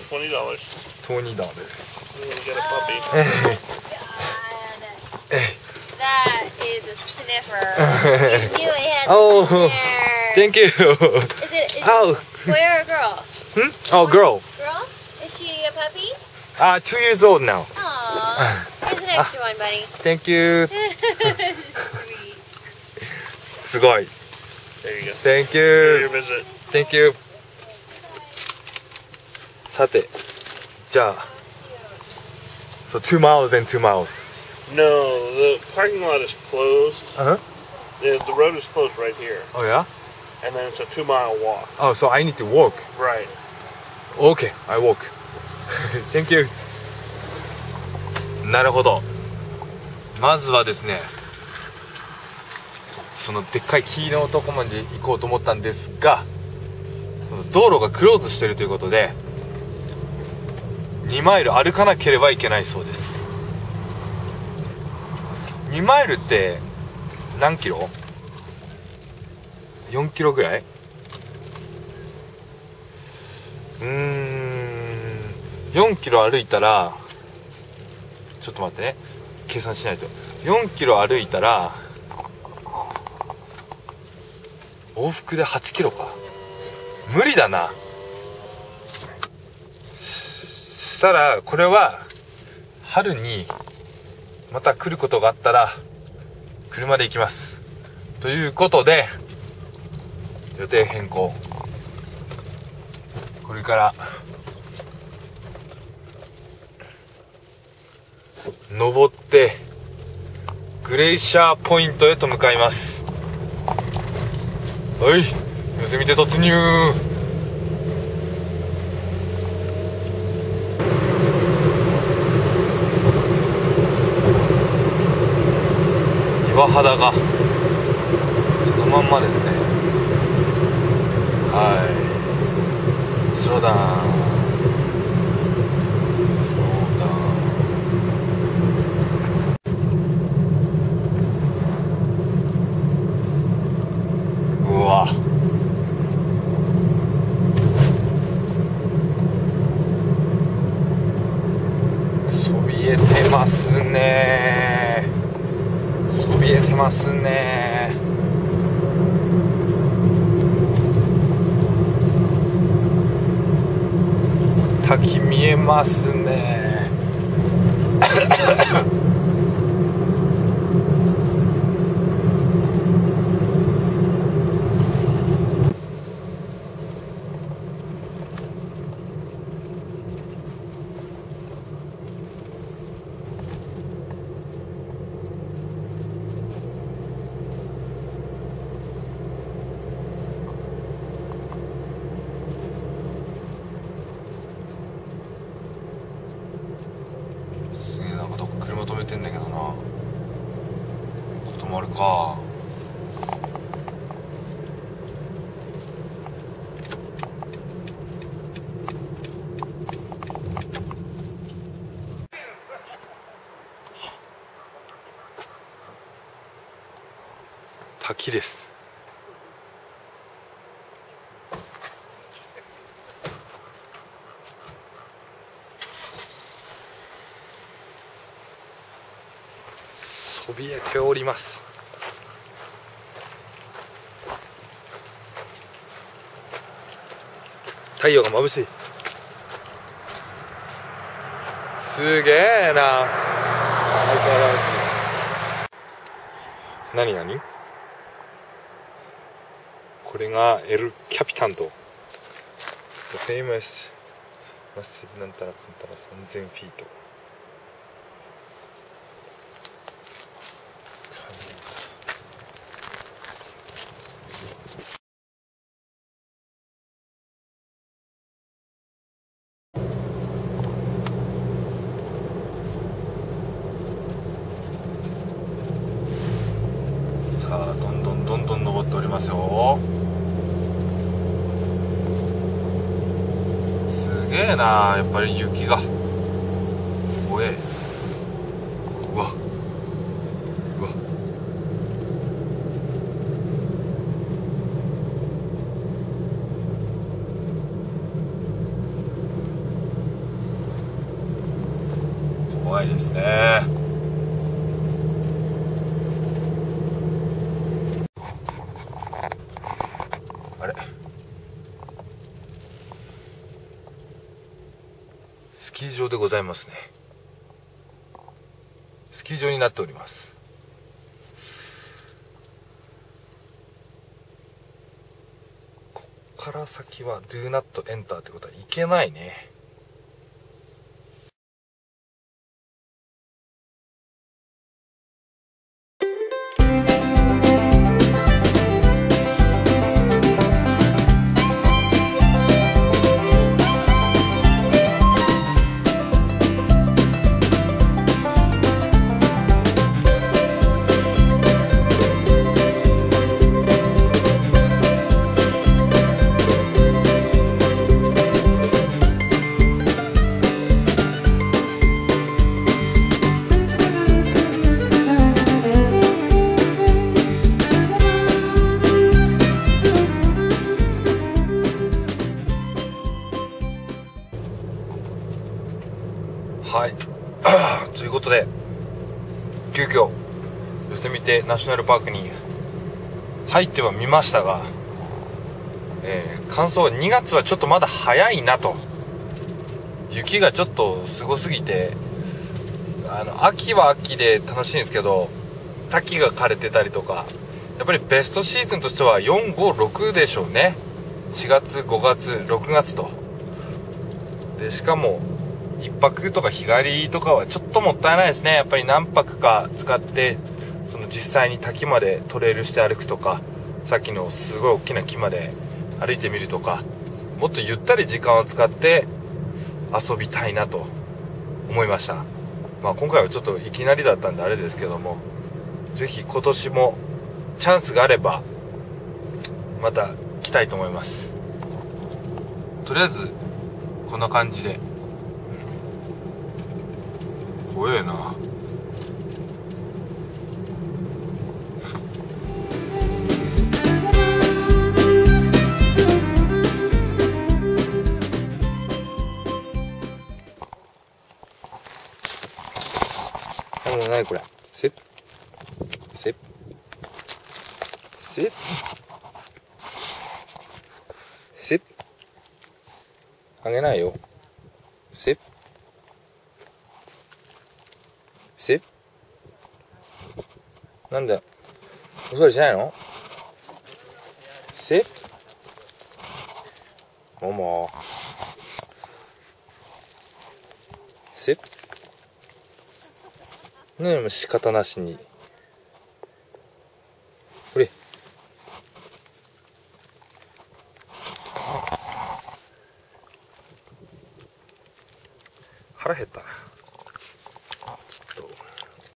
$20. $20. Get a puppy. That is a sniffer. You knew it had Oh, something there. Thank you. Is it Oh. boy or a girl? Oh, girl. Girl? Is she a puppy? 2 years old now. Aww. Here's an extra one, buddy. Thank you. Sweet. すごい。 There you go. Thank Enjoy your you. visit. Thank you. さて、じゃあ、so 2 miles and 2 miles. No, the parking lot is closed. The road is closed right here. Oh yeah? And then it's a 2-mile walk. Oh, so I need to walk. Right. Okay, I walk. Thank you. なるほど。まずはですね、そのでっかい木のとこまで行こうと思ったんですが、道路がクローズしているということで2マイル歩かなければいけないそうです。2マイルって何キロ？4キロぐらい？4キロ歩いたら、ちょっと待ってね、計算しないと。4キロ歩いたら往復で8キロか。無理だな。したらこれは春にまた来ることがあったら車で行きます。ということで予定変更。これから登ってグレイシャーポイントへと向かいます。はい、ヨセミテ突入。岩肌がそのまんまですね。はい、スローダウン、スローダウン。うわ、そびえてますね。そびえてますね。滝見えますね。どっか車止めてんだけどな。こともあるか。滝です。そびえております。太陽が眩しい。すげえな。何何？これがエル・キャピタンと The famous massive なんたらかんたら3000フィート。さあ、どんどんどんどん登っておりますよ。すげえな、やっぱり雪が怖え。うわうわ、いですね。あれ、スキー場でございますね。スキー場になっております。こっから先は Do not enter ってことはいけないね。はいということで、急遽ヨセミテナショナルパークに入ってはみましたが、感想は2月はちょっとまだ早いなと。雪がちょっとすごすぎて、秋は秋で楽しいんですけど、滝が枯れてたりとか、やっぱりベストシーズンとしては4、5、6でしょうね。4月、5月、6月と。で、しかも1泊とか日帰りとかはちょっともったいないですね。やっぱり何泊か使ってその実際に滝までトレイルして歩くとか、さっきのすごい大きな木まで歩いてみるとか、もっとゆったり時間を使って遊びたいなと思いました。今回はちょっといきなりだったんであれですけども、ぜひ今年もチャンスがあればまた来たいと思います。とりあえずこんな感じで。怖えな。何これ。セッセッセッセッあげないよ。セッセッなんだ、お座りしないの？セッももセッねえ、もう仕方なしにこれ腹減ったな。